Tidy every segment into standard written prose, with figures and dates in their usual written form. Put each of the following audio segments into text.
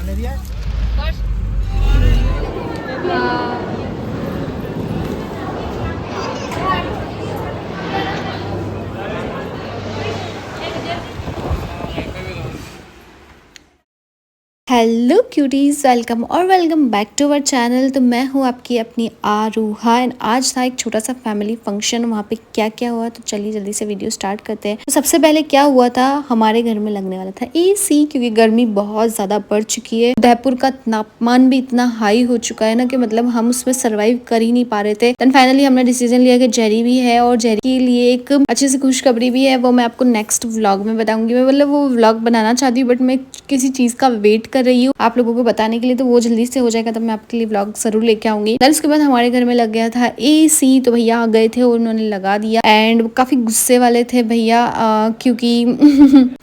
Hello cuties, welcome back to our channel. तो मैं हूँ आपकी अपनी आरूहा एंड आज था एक छोटा सा फैमिली फंक्शन। वहाँ पे क्या क्या हुआ तो चलिए जल्दी से वीडियो स्टार्ट करते हैं। तो सबसे पहले क्या हुआ था, हमारे घर में लगने वाला था एसी, क्योंकि गर्मी बहुत ज़्यादा बढ़ चुकी है। उदयपुर का तापमान भी इतना हाई हो चुका है ना कि मतलब हम उसमें सर्वाइव कर ही नहीं पा रहे थे। देन फाइनली हमने डिसीजन लिया कि जेरी भी है और जेरी के लिए एक अच्छी सी खुशखबरी भी है, वो मैं आपको नेक्स्ट व्लॉग में बताऊंगी। मैं मतलब वो व्लॉग बनाना चाहती हूँ बट मैं किसी चीज़ का वेट कर रही हूँ आप लोगों को बताने के लिए, तो वो जल्दी से हो जाएगा तब मैं आपके लिए व्लॉग जरूर लेके आऊंगी। देन उसके बाद हमारे घर में लग गया था एसी, तो भैया आ गए थे और उन्होंने लगा दिया एंड काफी गुस्से वाले थे भैया, क्योंकि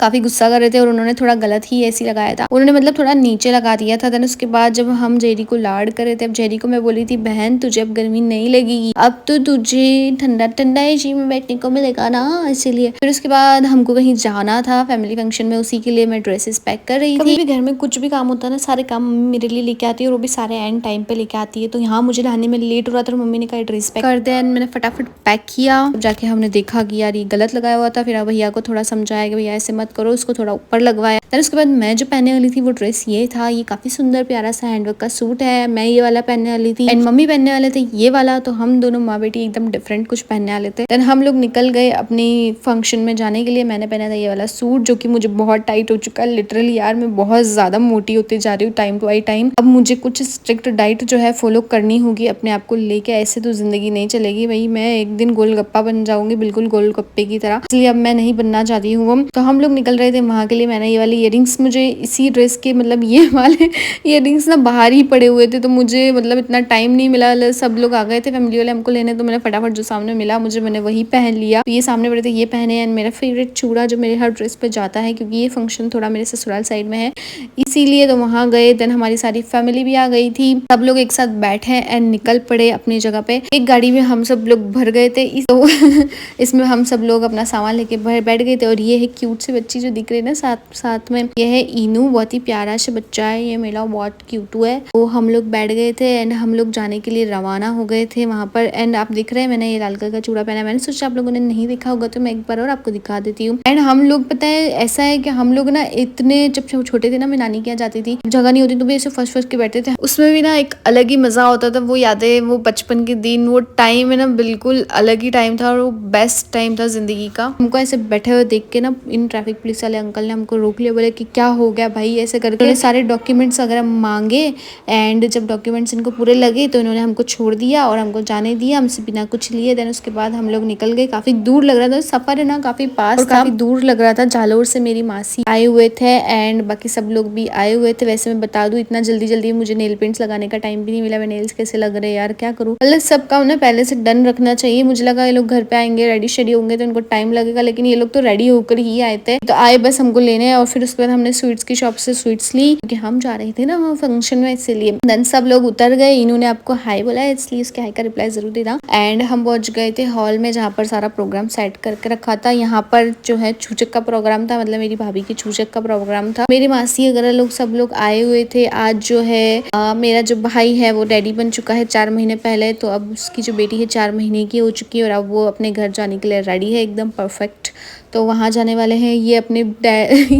काफी गुस्सा कर रहे थे और उन्होंने थोड़ा गलत ही एसी लगाया था। उन्होंने मतलब थोड़ा नीचे लगा दिया था। देन उसके बाद जब हम जेरी को लाड कर रहे थे, अब जेरी को मैं बोली थी बहन तुझे अब गर्मी नहीं लगेगी, अब तो तुझे ठंडा ठंडा एसी में बैठने को मिलेगा ना, इसीलिए। फिर उसके बाद हमको कहीं जाना था फैमिली फंक्शन में, उसी के लिए मैं ड्रेसेस पैक कर रही थी। कभी भी घर में कुछ भी काम होता है ना, सारे काम मम्मी मेरे लिए लेके आती है और वो भी सारे एंड टाइम पे लेके आती है। तो यहाँ मुझे लाने में लेट हो रहा था और मम्मी ने कहा ड्रेस पैक कर दे, मैंने फटाफट पैक किया। जाके हमने देखा कि यार ये गलत लगाया हुआ था। फिर भैया को थोड़ा समझाया कि भैया ऐसे मत करो, उसको थोड़ा ऊपर लगवाया। फिर उसके बाद मैं जो पहनने वाली थी वो ड्रेस ये था, ये काफी सुंदर प्यारा सा हैंडवर्क का सूट है। मैं ये वाला पहनने वाली थी एंड मम्मी पहनने वाले थे ये वाला। तो हम दोनों माँ बेटी एकदम डिफरेंट कुछ पहनने वाले थे। देन हम लोग निकल गए अपनी फंक्शन में जाने के लिए। मैंने पहना था ये वाला सूट जो कि मुझे बहुत टाइट हो चुका है लिटरली। यार मैं बहुत ज्यादा मोटी होती जा रही हूँ टाइम टू टाइम। अब मुझे कुछ स्ट्रिक्ट डाइट जो है फॉलो करनी होगी अपने आप को लेके, ऐसे तो जिंदगी नहीं चलेगी भाई। मैं एक दिन गोलगप्पा बन जाऊंगी, बिल्कुल गोलगप्पे की तरह, इसलिए अब मैं नहीं बनना चाहती हूँ। तो हम लोग निकल रहे थे वहां के लिए। मैंने ये वाले इयररिंग्स, मुझे इसी ड्रेस के मतलब ये वाले इयररिंग्स ना बाहर ही पड़े हुए थे, तो मुझे मतलब इतना टाइम नहीं मिला। सब लोग आ गए थे फैमिली वाले हमको लेने, तो मैंने फटाफट जो सामने मिला मुझे, मैंने वही पहन लिया। तो ये सामने पड़े थे ये पहने एंड मेरा फेवरेट चूड़ा जो मेरे हर ड्रेस पे जाता है, क्योंकि ये फंक्शन थोड़ा मेरे ससुराल साइड में है इसीलिए। तो वहां गए। देन हमारी सारी फैमिली भी आ गई थी, सब लोग एक साथ बैठे एंड निकल पड़े अपनी जगह पे। एक गाड़ी में हम सब लोग भर गए थे तो इसमें हम सब लोग अपना सामान लेके बैठ गए थे। और ये है क्यूट सी बच्ची जो दिख रही है ना साथ में, ये है इनू, बहुत ही प्यारा सा बच्चा है ये मेरा, बहुत क्यूट है। तो हम लोग बैठ गए थे एंड हम लोग जाने के लिए रवाना हो गए थे वहां पर। एंड आप दिख रहे हैं मैंने ये लाल कलर का चूड़ा पहना। मैंने सोचा आप लोगों ने नहीं देखा होगा तो मैं एक बार और आपको दिखा देती हूँ। एंड हम लोग पता है ऐसा है कि हम लोग ना इतने, जब छोटे थे ना मैं नानी के यहाँ जाती थी, जगह नहीं होती तो भी ऐसे फर्स्ट के बैठते थे, उसमें भी ना एक अलग ही मजा होता था। वो यादें, वो बचपन के दिन, वो टाइम है ना बिल्कुल अलग ही टाइम था और वो बेस्ट टाइम था जिंदगी का। हमको ऐसे बैठे हुए देख के ना इन ट्रैफिक पुलिस वाले अंकल ने हमको रोक लिया, बोले कि क्या हो गया भाई, ऐसे करके सारे डॉक्यूमेंट्स वगैरह मांगे। एंड जब डॉक्यूमेंट्स इनको पूरे लगे तो इन्होंने हमको छोड़ दिया और हमको जाने दिया हमसे बिना कुछ लिए। देन उसके बाद हम लोग निकल गए। काफी दूर लग रहा था, सफर है ना काफी पास और काफी दूर लग रहा था। जालोर से मेरी मासी आए हुए थे एंड बाकी सब लोग भी आए हुए थे। वैसे मैं बता दूं इतना जल्दी मुझे नेल पेंट्स लगाने का टाइम भी नहीं मिला। मैं नेल्स कैसे लग रहे हैं यार, क्या करूं। मतलब सब काम ना पहले से डन रखना चाहिए। मुझे लगा ये लोग घर पे आएंगे रेडी शेडी होंगे तो उनको टाइम लगेगा, लेकिन ये लोग तो रेडी होकर ही आए थे। तो आए बस हमको लेने। और फिर उसके बाद हमने स्वीट्स की शॉप से स्वीट्स ली, क्योंकि हम जा रहे थे ना वहाँ फंक्शन में, इसीलिए। देन सब लोग उतर गए, इन्होंने आपको हाई बोला है इसलिए उसके हाई का रिप्लाई जरूर देना। एंड हम पहुंच गए थे हॉल में जहाँ पर सारा प्रोग्राम सेट करके रखा था। यहाँ पर जो है छूचक का प्रोग्राम था, मतलब मेरी भाभी की छूचक का प्रोग्राम था। मेरी मासी वगैरह लोग सब लोग आए हुए थे। आज जो है मेरा जो भाई है वो डैडी बन चुका है 4 महीने पहले, तो अब उसकी जो बेटी है 4 महीने की हो चुकी है और अब वो अपने घर जाने के लिए रेडी है एकदम परफेक्ट। तो वहाँ जाने वाले हैं। ये अपने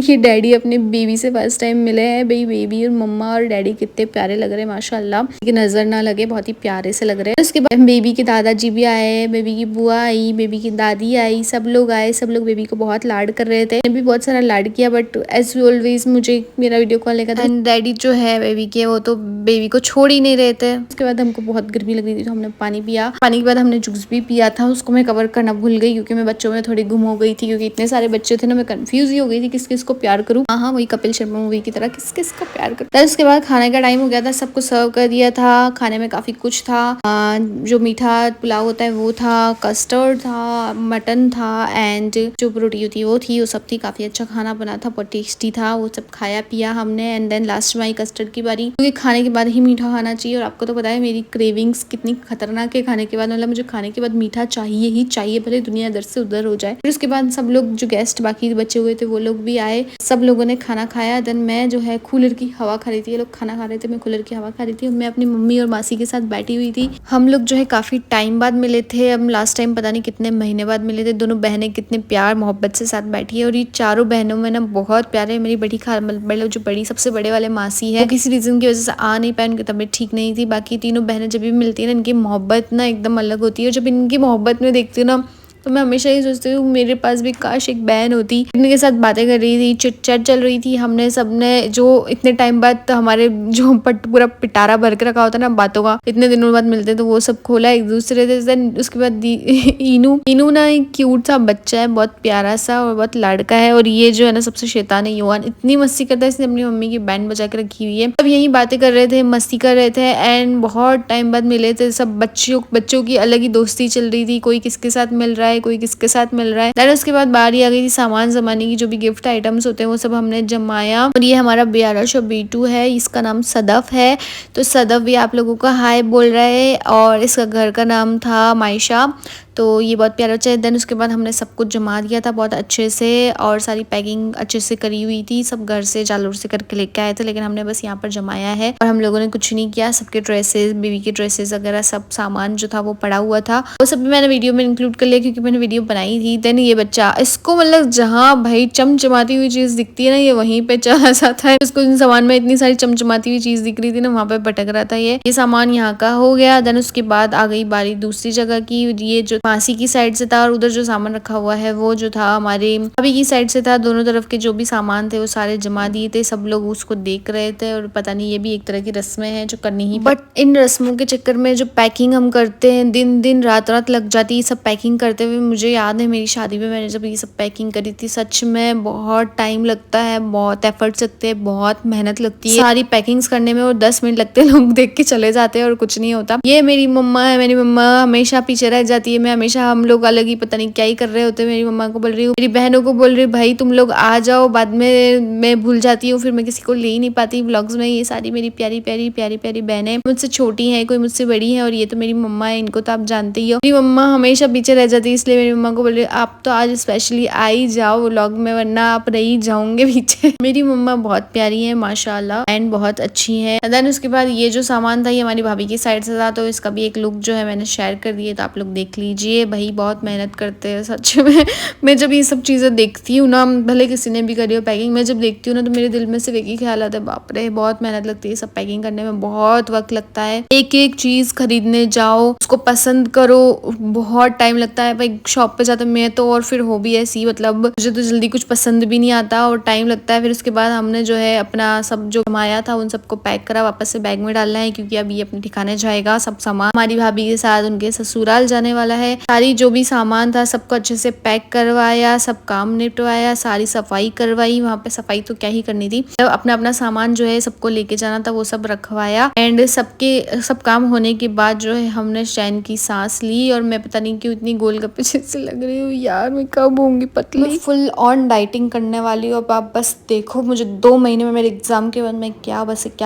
ये डैडी अपने बेबी से फर्स्ट टाइम मिले हैं। भाई बेबी और मम्मा और डैडी कितने प्यारे लग रहे हैं माशाल्लाह, कि नजर ना लगे, बहुत ही प्यारे से लग रहे हैं। उसके बाद बेबी के दादाजी भी आए, बेबी की बुआ आई, बेबी की दादी आई, सब लोग आए। सब लोग बेबी को बहुत लाड कर रहे थे। मैं भी बहुत सारा लाड किया बट एज ऑलवेज मुझे मेरा वीडियो कॉल लेगा था। डैडी जो है बेबी के, वो तो बेबी को छोड़ ही नहीं रहे थे। उसके बाद हमको बहुत गर्मी लग रही थी तो हमने पानी पिया। पानी के बाद हमने जूस भी पिया था, उसको मैं कवर करना भूल गई क्योंकि मैं बच्चों में थोड़ी गुम हो गई थी, क्योंकि इतने सारे बच्चे थे ना, मैं कंफ्यूज ही हो गई थी किस किस को प्यार करूं। हाँ वही कपिल शर्मा मूवी की तरह किस किस को प्यार करूं। उसके बाद खाने का टाइम हो गया था, सबको सर्व कर दिया था। खाने में काफी कुछ था, जो मीठा पुलाव होता है वो था, कस्टर्ड था, मटन था एंड जो रोटी होती है वो थी, वो सब थी। काफी अच्छा खाना बना था, बहुत टेस्टी था, वो सब खाया पिया हमने। एंड देन लास्ट में आई कस्टर्ड की बारी, क्योंकि खाने के बाद ही मीठा खाना चाहिए। और आपको तो पता है मेरी क्रेविंग्स कितनी खतरनाक है खाने के बाद, मतलब मुझे खाने के बाद मीठा चाहिए ही चाहिए, भले दुनिया इधर से उधर हो जाए। फिर उसके बाद सब लोग जो गेस्ट बाकी बचे हुए थे वो लोग भी आए, सब लोगों ने खाना खाया। देन मैं जो है कूलर की हवा खा रही थी, ये लोग खाना खा रहे थे, मैं कूलर की हवा खा रही थी। मैं अपनी मम्मी और मासी के साथ बैठी हुई थी। हम लोग जो है काफी टाइम बाद मिले थे, हम लास्ट टाइम पता नहीं कितने महीने बाद मिले थे। दोनों बहनें कितने प्यार मोहब्बत से साथ बैठी है और ये चारों बहनों में ना बहुत प्यार है। मेरी बड़ी खाल मतलब जो बड़ी सबसे बड़े वाले मासी है, वो किसी रीजन की वजह से आ नहीं पाए, उनकी तबीयत ठीक नहीं थी। बाकी तीनों बहनें जब भी मिलती है ना, इनकी मोहब्बत ना एकदम अलग होती है। और जब इनकी मोहब्बत में देखती हूँ ना, तो मैं हमेशा ये सोचती हूँ मेरे पास भी काश एक बहन होती। इनके साथ बातें कर रही थी, चिट चैट चल रही थी। हमने सबने जो इतने टाइम बाद हमारे जो पूरा पिटारा भर के रखा होता है ना बातों का, इतने दिनों बाद मिलते तो वो सब खोला एक दूसरे से। देन उसके बाद इनू ना एक क्यूट सा बच्चा है, बहुत प्यारा सा और बहुत लाड़का है। और ये जो है ना सबसे शैतान है योहान, इतनी मस्ती करता है, इसने अपनी मम्मी की बैंड बजा के रखी हुई है। अब यही बातें कर रहे थे, मस्ती कर रहे थे एंड बहुत टाइम बाद मिले थे सब। बच्चों की अलग ही दोस्ती चल रही थी, कोई किसके साथ मिल रहा है, कोई किसके साथ मिल रहा है। देन उसके बाद बारी आ गई थी सामान जमाने की, जो भी गिफ्ट आइटम्स होते हैं वो सब हमने जमाया। और ये हमारा प्यारा शो बीटू है, इसका नाम सदफ है। तो सदफ भी आप लोगों का हाय बोल रहा है और इसका घर का नाम था मायशा। तो ये बहुत प्यारा बच्चा है। देन उसके बाद हमने सब कुछ जमा दिया था बहुत अच्छे से और सारी पैकिंग अच्छे से करी हुई थी। सब घर से जालोर से करके लेके आए थे, लेकिन हमने बस यहाँ पर जमाया है और हम लोगों ने कुछ नहीं किया। सबके ड्रेसेस, बेबी के ड्रेसेस वगैरह सब सामान जो था वो पड़ा हुआ था, वो सब भी मैंने वीडियो में इंक्लूड कर लिया क्योंकि मैंने वीडियो बनाई थी। देन ये बच्चा, इसको मतलब जहाँ भाई चमचमाती हुई चीज दिखती है ना, ये वहीं पे चला जाता है। उसको इन सामान में इतनी सारी चमचमाती हुई चीज दिख रही थी ना, वहाँ पे भटक रहा था। ये सामान यहाँ का हो गया। देन उसके बाद आ गई बारी दूसरी जगह की। ये जो मासी की साइड से था और उधर जो सामान रखा हुआ है वो जो था हमारे भाभी की साइड से था। दोनों तरफ के जो भी सामान थे वो सारे जमा दिए थे। सब लोग उसको देख रहे थे और पता नहीं, ये भी एक तरह की रस्में हैं जो करनी ही। बट इन रस्मों के चक्कर में जो पैकिंग हम करते हैं, दिन दिन रात रात लग जाती है सब पैकिंग करते हुए। मुझे याद है मेरी शादी में मैंने जब ये सब पैकिंग करी थी, सच में बहुत टाइम लगता है, बहुत एफर्ट्स लगते हैं, बहुत मेहनत लगती है सारी पैकिंग्स करने में। और 10 मिनट लगते हैं, लोग देख के चले जाते हैं और कुछ नहीं होता। ये मेरी मम्मा है, मेरी मम्मा हमेशा पीछे रह जाती है। मैं हमेशा, हम लोग अलग ही पता नहीं क्या ही कर रहे होते हैं। मेरी मम्मा को बोल रही हूँ, मेरी बहनों को बोल रही हूँ, भाई तुम लोग आ जाओ, बाद में मैं भूल जाती हूँ, फिर मैं किसी को ले ही नहीं पाती व्लॉग्स में। ये सारी मेरी प्यारी प्यारी प्यारी प्यारी बहनें मुझसे छोटी हैं, कोई मुझसे बड़ी है और ये तो मेरी मम्मा है, इनको तो आप जानते ही हो। मेरी मम्मा हमेशा पीछे रह जाती है, इसलिए मेरी मम्मा को बोल रही हूँ आप तो आज स्पेशली आ ही जाओ व्लॉग में, वरना आप रही जाओगे पीछे। मेरी मम्मा बहुत प्यारी है माशाल्लाह एंड बहुत अच्छी है। देन उसके बाद ये जो सामान था ये हमारी भाभी की साइड से था, तो इसका भी एक लुक जो है मैंने शेयर कर दिया, तो आप लोग देख लीजिए। भाई बहुत मेहनत करते हैं सच में। मैं जब ये सब चीज़ें देखती हूँ ना, भले किसी ने भी करी हो पैकिंग, मैं जब देखती हूँ ना तो मेरे दिल में सिर्फ एक ही ख्याल आता है, बाप रे बहुत मेहनत लगती है सब पैकिंग करने में, बहुत वक्त लगता है। एक एक चीज़ खरीदने जाओ, उसको पसंद करो, बहुत टाइम लगता है। भाई शॉप पे जाते मैं तो, और फिर हो भी ऐसी, मतलब मुझे तो जल्दी कुछ पसंद भी नहीं आता और टाइम लगता है। फिर उसके बाद हमने जो है अपना सब जो कमाया था उन सबको पैक करा, वापस से बैग में डालना है क्योंकि अब ये अपने ठिकाने जाएगा। सब सामान हमारी भाभी के साथ उनके ससुराल जाने वाला है। सारी जो भी सामान था सबको अच्छे से पैक करवाया, सब काम निपटवाया, सारी सफाई करवाई। वहाँ पे सफाई तो क्या ही करनी थी, अपना अपना सामान जो है सबको लेके जाना था वो सब रखवाया। एंड सब काम होने के बाद जो है हमने चैन की सांस ली। और मैं पता नहीं क्यों इतनी गोलगप्पे जैसे लग रही हूँ यार, मैं कब होंगी पतली। फुल ऑन डाइटिंग करने वाली हूँ। अब आप बस देखो मुझे 2 महीने में मेरे एग्जाम के बाद मैं क्या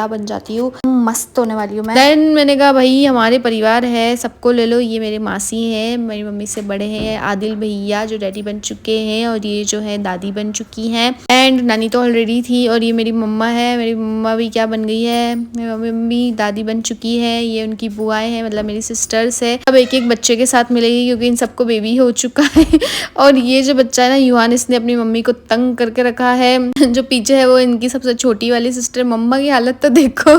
बन जाती हूँ, मस्त होने वाली हूँ मैं। देन मैंने कहा भाई हमारे परिवार है, सबको ले लो। ये मेरे मासी है, मेरी मम्मी से बड़े हैं, आदिल भैया जो डैडी बन चुके हैं, और ये जो है दादी बन चुकी हैं। एंड नानी तो ऑलरेडी थी। और ये मेरी मम्मा है, मेरी मम्मा भी क्या बन गई है, मेरी मम्मी दादी बन चुकी है। ये उनकी बुआएं हैं, मतलब मेरी सिस्टर्स है। अब एक एक बच्चे के साथ मिलेगी क्योंकि इन सबको बेबी हो चुका है। और ये जो बच्चा है ना युहान, इसने अपनी मम्मी को तंग करके रखा है। जो पीछे है वो इनकी सबसे छोटी वाली सिस्टर। मम्मा की हालत तो देखो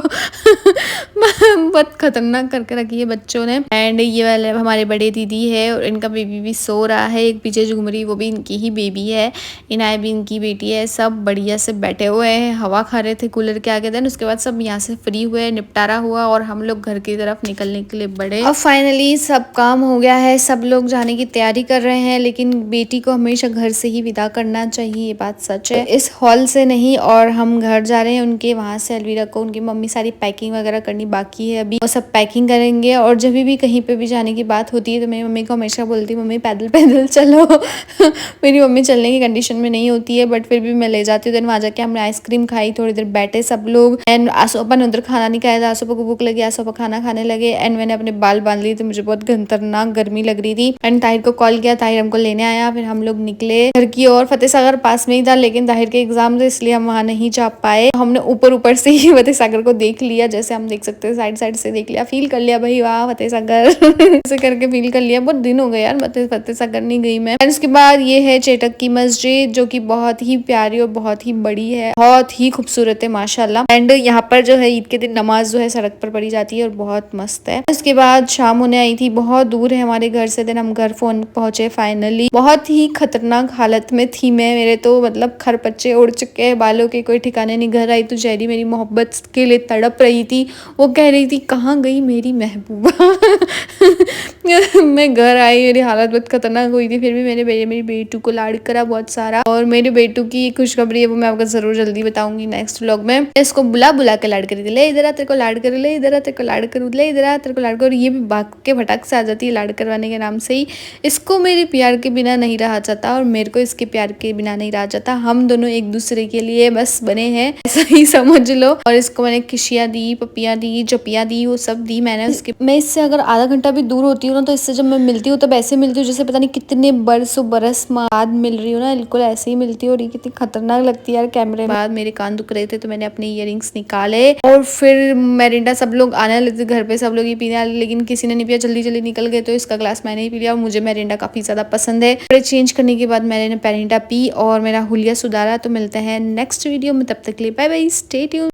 बहुत खतरनाक करके रखी है बच्चों ने। एंड ये वाले हमारे बड़े दीदी है और इनका बेबी भी सो रहा है। एक पीछे जो घूम रही वो भी इनकी ही बेबी है, इनाय भी इनकी बेटी है। सब बढ़िया से बैठे हुए हैं, हवा खा रहे थे कूलर के आगे। देन उसके बाद सब यहाँ से फ्री हुए, निपटारा हुआ और हम लोग घर की तरफ निकलने के लिए बढ़े। अब फाइनली सब काम हो गया है, सब लोग जाने की तैयारी कर रहे हैं। लेकिन बेटी को हमेशा घर से ही विदा करना चाहिए, ये बात सच है, इस हॉल से नहीं। और हम घर जा रहे हैं उनके, वहां से अलविदा को उनकी मम्मी सारी पैकिंग वगैरह करनी बाकी है अभी, वो सब पैकिंग करेंगे। और जब भी कहीं पे भी जाने की बात होती है तो मेरी मम्मी को हमेशा बोलती मम्मी पैदल पैदल चलो मेरी मम्मी चलने की कंडीशन में नहीं होती है, बट फिर भी मैं ले जाती हूँ। देन वहाँ जाके हमने आइसक्रीम खाई, थोड़ी देर बैठे सब लोग। एंड आसोपा ने उधर खाना नहीं खाया था, आसोपा को भूख लगी, आसोपा खाना खाने लगे। एंड मैंने अपने बाल बांध लिए थे, मुझे बहुत खतरनाक गर्मी लग रही थी। एंड ताहिर को कॉल किया, ताहिर हमको लेने आया। फिर हम लोग निकले घर की ओर। फतेह सागर पास में ही था, लेकिन ताहिर के एग्जाम थे इसलिए हम वहाँ नहीं जा पाए। हमने ऊपर ऊपर से ही फतेह सागर को देख लिया, जैसे हम देख सकते हैं साइड साइड से देख लिया, फील कर लिया भाई वाह फतेह सागर ऐसे करके फील कर लिया। बहुत दिन हो गए यार फतेह सागर नहीं गई मैं। उसके बाद ये है चेटक की मस्जिद, जो कि बहुत ही प्यारी और बहुत ही बड़ी है, बहुत ही खूबसूरत है माशाल्लाह। एंड यहाँ पर जो है ईद के दिन नमाज जो है सड़क पर पढ़ी जाती है और बहुत मस्त है। उसके बाद शाम होने आई थी, बहुत दूर है हमारे घर से। दिन हम घर फोन पहुंचे फाइनली। बहुत ही खतरनाक हालत में थी मैं, मेरे तो मतलब खरपच्चे उड़ चुके हैं, बालों के कोई ठिकाने नहीं। घर आई तो जैरी मेरी मोहब्बत के लिए तड़प रही थी, वो कह रही थी कहाँ गई मेरी महबूबा मैं घर आई, मेरी हालत बहुत खतरनाक हुई थी। फिर भी मेरी बेटू को लाड़ करा बहुत सारा। और मेरे बेटू की खुशखबरी है वो मैं आपको जरूर जल्दी बताऊंगी नेक्स्ट व्लॉग में। इसको बुला बुला के लाड़ करी थी, ले इधर आ तेरे को लाड़ कर, ले इधर आ तेरे को लाड़ करूँ, ले इधर आ तेरे को लाड़ कर। ये भी भाग के भटक से आ जाती है लाड़ करवाने के नाम से ही। इसको मेरे प्यार के बिना नहीं रहा जाता और मेरे को इसके प्यार के बिना नहीं रहा जाता। हम दोनों एक दूसरे के लिए बस बने हैं, ऐसा ही समझ लो। और इसको मैंने खिशियाँ दी, पपियाँ दी, जपियाँ दी, वो सब दी मैंने उसके। मैं इससे अगर आधा घंटा भी दूर होती हूँ ना, तो इससे जब मैं मिलती हूँ तब ऐसे मिलती हूँ जैसे पता नहीं कितने बरस बाद मिल रही हूँ ना, बिल्कुल ऐसे ही मिलती हूँ। और ये कितनी खतरनाक लगती है यार कैमरे में। बाद मेरे कान दुख रहे थे तो मैंने अपने इयररिंग्स निकाले और फिर मेरिंडा सब लोग आने लगे थे घर पे, सब लोग ही पीने वाले, लेकिन किसी ने नहीं पिया, जल्दी जल्दी निकल गए। तो इसका ग्लास मैंने ही पी लिया और मुझे मेरिंडा काफी ज्यादा पसंद है। कपड़े चेंज करने के बाद मैंने मेरिंडा पी और मेरा हुलिया सुधारा। तो मिलते हैं नेक्स्ट वीडियो में, तब तक के लिए बाय बाय, स्टे ट्यून्ड।